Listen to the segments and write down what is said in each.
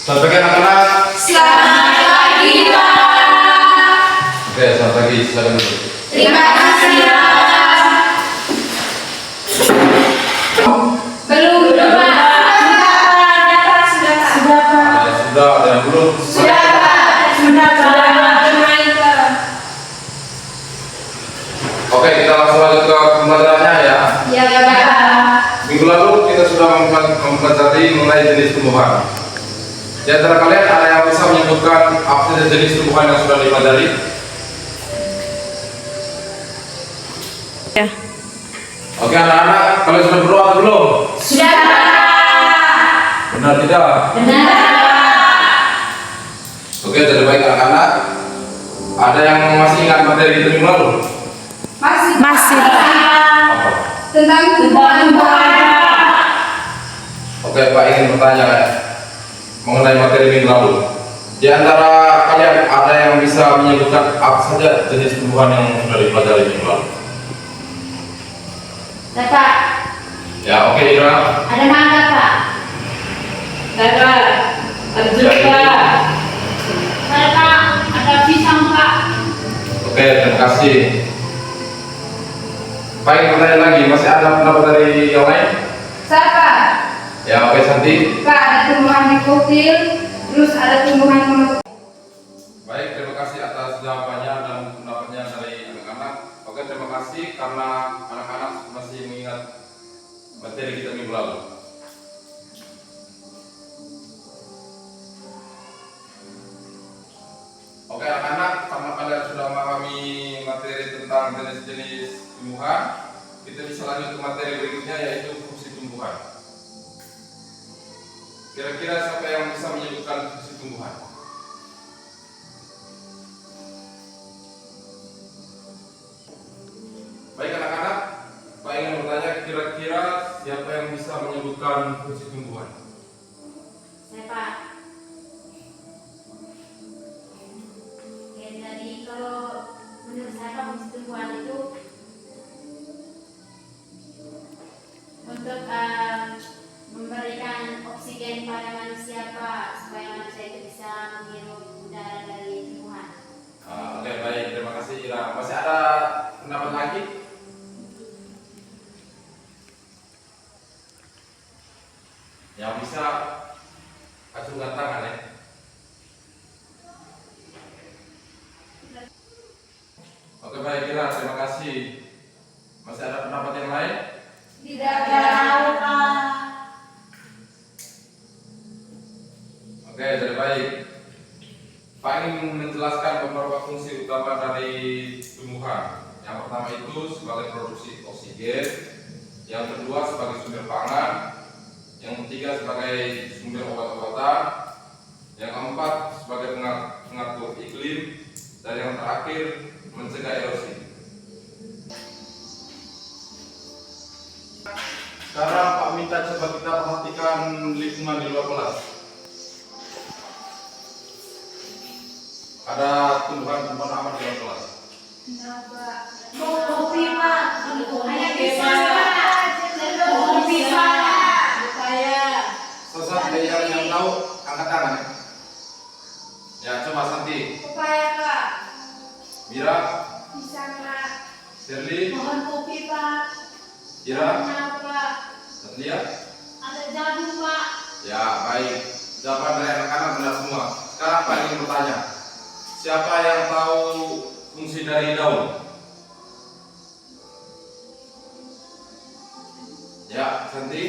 Selamat pagi anak-anak. Selamat pagi, Pak. Oke, selamat pagi. Silakan duduk. Terima kasih, Pak. Belum, Pak. Sudah, ada yang belum? Sudah, Pak. Sudah, Pak. Oke, kita langsung lanjut ke pembelajarannya ya. Ya, Pak. Minggu lalu kita sudah mempelajari mengenai jenis tumbuhan. Di antara kalian ada yang bisa menyebutkan apa saja jenis tumbuhan yang sudah dipelajari? Ya. Oke anak-anak, kalian sudah berdoa atau belum? Sudah, Pak. Benar tidak? Benar. Oke, jadi baik anak-anak. Ada yang masih ingat materi kita minggu lalu? Masih. Apa? Tentang tumbuhan. Oke, Pak ingin bertanya mengenai materi minggu lalu. Di antara kalian ada yang bisa menyebutkan apa saja jenis tumbuhan yang sudah dipelajari minggu lalu? Pak. Ya, oke Ira. Ada mangga, Pak. Ada jeruk, Pak. Ada, Pak. Ada pisang, Pak. Oke, terima kasih. Baik, pertanyaan lagi. Masih ada pendapat dari yang lain? Siapa? Ya, oke Santi. Pak, ada tumbuhan dikotil, terus ada tumbuhan monokotil. Baik, terima kasih atas jawabannya dan pendapatnya dari anak-anak. Oke, terima kasih karena anak-anak masih mengingat materi kita minggu lalu. Oke anak-anak, karena kalian sudah memahami materi tentang jenis-jenis tumbuhan, kita bisa lanjut ke materi berikutnya yaitu fungsi tumbuhan. Kira-kira siapa yang bisa menyebutkan fungsi tumbuhan? Baik anak-anak, Pak ingin bertanya kira-kira siapa yang bisa menyebutkan fungsi tumbuhan? Saya, Pak. Oke, jadi kalau menurut saya Pak, fungsi tumbuhan itu untuk memberikan oksigen pada manusia, Pak, supaya manusia itu bisa menghirup udara dari tumbuhan. Oke baik, terima kasih Ira. Masih ada pendapat lagi? Yang bisa acungkan tangan ya. Oke baik Ira, terima kasih. Masih ada pendapat yang lain? Tidak tahu, Pak. Oke, jadi baik. Pak ingin menjelaskan beberapa fungsi utama dari tumbuhan. Yang pertama itu sebagai produksi oksigen, yang kedua sebagai sumber pangan, yang ketiga sebagai sumber obat-obatan, yang keempat sebagai pengatur iklim, dan yang terakhir mencegah erosi. Sekarang Pak minta coba kita perhatikan lingkungan di luar kelas. Ada tumbuhan-tumbuhan apa di luar kelas? Kopi, Pak. Ada pisang, Pak. Kopi, Pak. Sosok yang tahu angkat tangan ya. Ya coba Santi, Pepaya, Pak. Mira, Pisang, Pak. Shirley, Pohon kopi, Pak. Ira, Pohon, Pak. Satlia. Ada jagung, Pak. Ya baik, jawaban dari anak-anak benar semua. Sekarang Pak ingin bertanya, siapa yang tahu fungsi dari daun? Ya, Santi.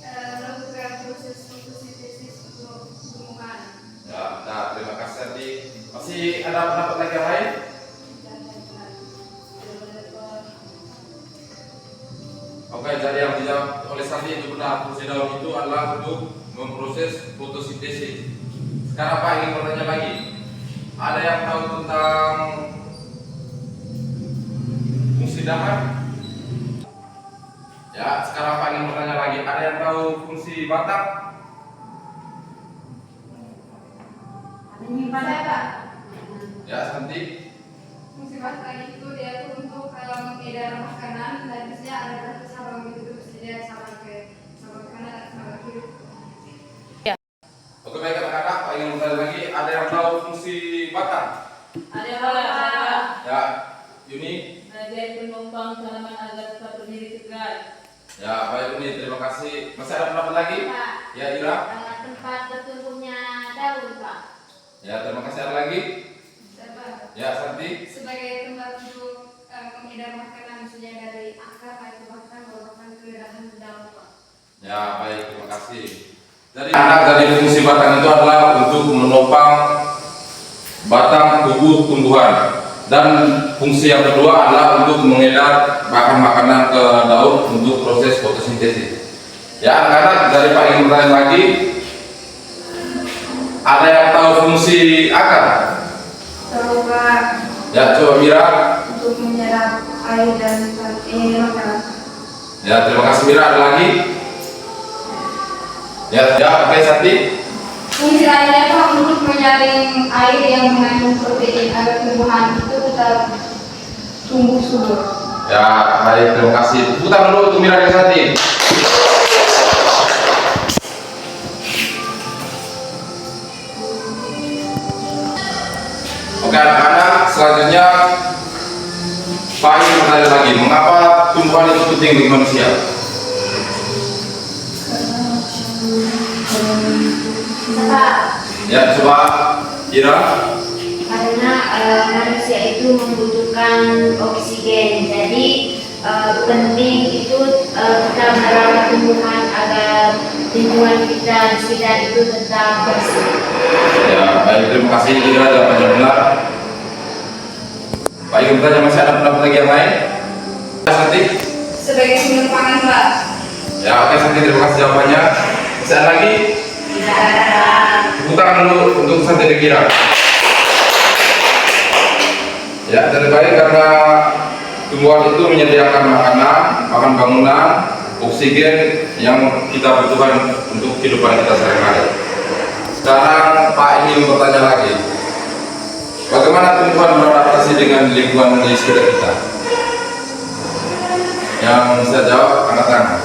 Melakukan proses fotosintesis untuk tumbuhan. Ya, nah terima kasih Santi. Masih ada pendapat lagi yang lain? Oke, jadi yang dijawab oleh Santi itu benar. Fungsi daun itu adalah untuk memproses fotosintesis. Sekarang Pak ingin bertanya lagi. Ada yang tahu tentang fungsi dahan? Ya, sekarang Pak ingin bertanya lagi. Ada yang tahu fungsi batang? Menyimpan, Pak. Ya, Santi. Fungsi batang itu dia tuh untuk mengedar makanan dan biasanya ada berapa cabang gitu terus dia cabang ke kanan atau cabang ke kiri. Oke baik lagi, ada yang tahu fungsi batang? Ada Pak. Ya, Yuni. Sebagai penumpang tanaman agar tetap berdiri tegak. Ya, baik Yuni, terima kasih. Masih ada pendapat lagi? Pak, Ya, Ira. tempat bertumbuhnya daun, Pak. Ya, terima kasih. Ada lagi? Dapat. Ya, Santi. Sebagai tempat untuk mengedar makanan misalnya dari akar atau bahkan bahkan ke dahan daun, Pak. Ya, baik, terima kasih. Dari anak dari fungsi batang itu adalah untuk menopang batang tubuh tumbuhan, dan fungsi yang kedua adalah untuk mengedar bahan makanan ke daun untuk proses fotosintesis. Ya, anak-anak, dari Pak ingin bertanya lagi, ada yang tahu fungsi akar? Tahu, Pak, Ya, coba Mira. untuk menyerap air dan makanan. Ya, terima kasih Mira. Ada lagi? Ya, oke Santi. Fungsi lainnya Pak untuk menyaring air yang mengandung protein agar tumbuhan itu tetap tumbuh subur. Ya, baik, terima kasih. Tepuk tangan dulu untuk Mira dan Santi. Oke anak-anak, selanjutnya Pak ingin bertanya lagi, mengapa tumbuhan itu penting bagi manusia? Pak, Ya, coba Ira. karena manusia itu membutuhkan oksigen, jadi penting itu kita merawat tumbuhan agar lingkungan kita di sekitar itu tetap bersih. Ya, baik, terima kasih Ira, jawabannya benar. Pak ingin bertanya, masih ada pendapat lagi yang lain? Ya, Santi. Sebagai sumber pangan, Pak. Ya, oke Santi, terima kasih jawabannya. Masih ada lagi? Tidak ada. Tepuk tangan dulu untuk Santi dan Ira. Ya, dari baik karena tumbuhan itu menyediakan makanan, makan bangunan, oksigen yang kita butuhkan untuk kehidupan kita sehari-hari. Sekarang Pak ingin bertanya lagi, bagaimana tumbuhan beradaptasi dengan lingkungan di sekitar kita? Yang bisa jawab angkat tangan.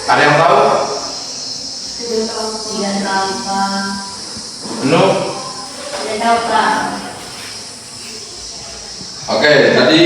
Ada yang tahu? Tidak tahu, Pak. No? Tidak tahu, Pak. Oke, jadi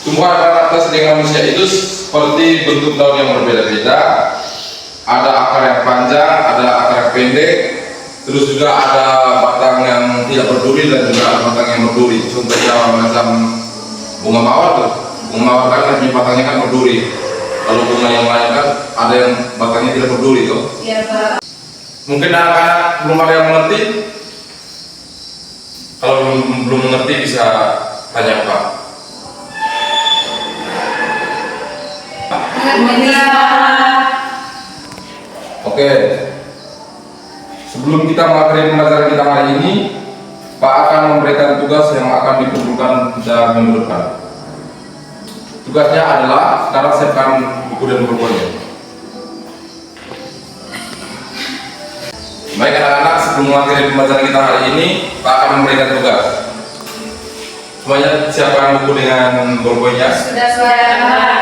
tumbuhan beradaptasi dengan manusia itu seperti bentuk daun yang berbeda-beda. Ada akar yang panjang, ada akar yang pendek, terus juga ada batang yang tidak berduri dan juga ada batang yang berduri. Contohnya macam bunga mawar tuh. Bunga mawar kan punya batangnya kan berduri. Kalau bunga yang lain kan ada yang batangnya tidak berduri tuh. Iya, Pak. Mungkin anak-anak belum ada yang mengerti. Kalau belum mengerti bisa tanya Pak. Oke. Sebelum kita mengakhiri pembelajaran kita hari ini, Pak akan memberikan tugas yang akan dikumpulkan pada minggu depan. Tugasnya adalah sekarang siapkan buku dan bukunya. Baik anak-anak, sebelum mengakhiri pembelajaran kita hari ini, Pak akan memberikan tugas. Semuanya siapkan buku dengan bukunya. Sudah suara, Pak.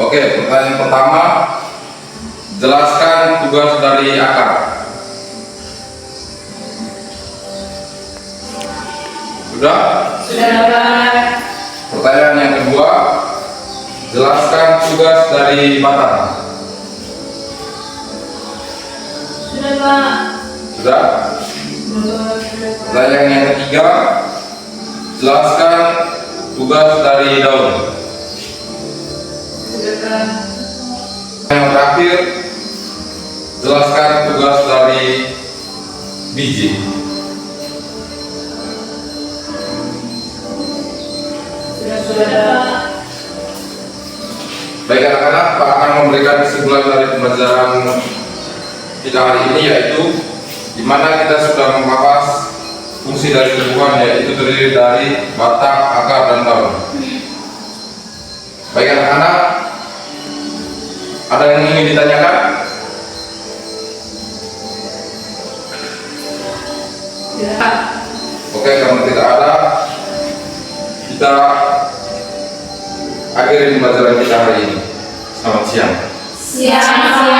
Oke, pertanyaan pertama, jelaskan tugas dari akar. Sudah? Sudah, Pak. Pertanyaan yang kedua, jelaskan tugas dari batang. Sudah, Pak. Sudah? Pertanyaan yang ketiga, jelaskan tugas dari daun. Sudah, Pak. Yang terakhir, jelaskan tugas dari biji. Sudah, Pak. Baik anak-anak, Pak akan memberikan kesimpulan dari pembelajaran kita hari ini, yaitu di mana kita sudah membahas fungsi dari tumbuhan, yaitu terdiri dari batang, akar, dan daun. Baik anak-anak, ada yang ingin ditanyakan? Tidak. Oke, kalau tidak ada, kita akhiri pembelajaran kita hari ini. Selamat siang. Siang.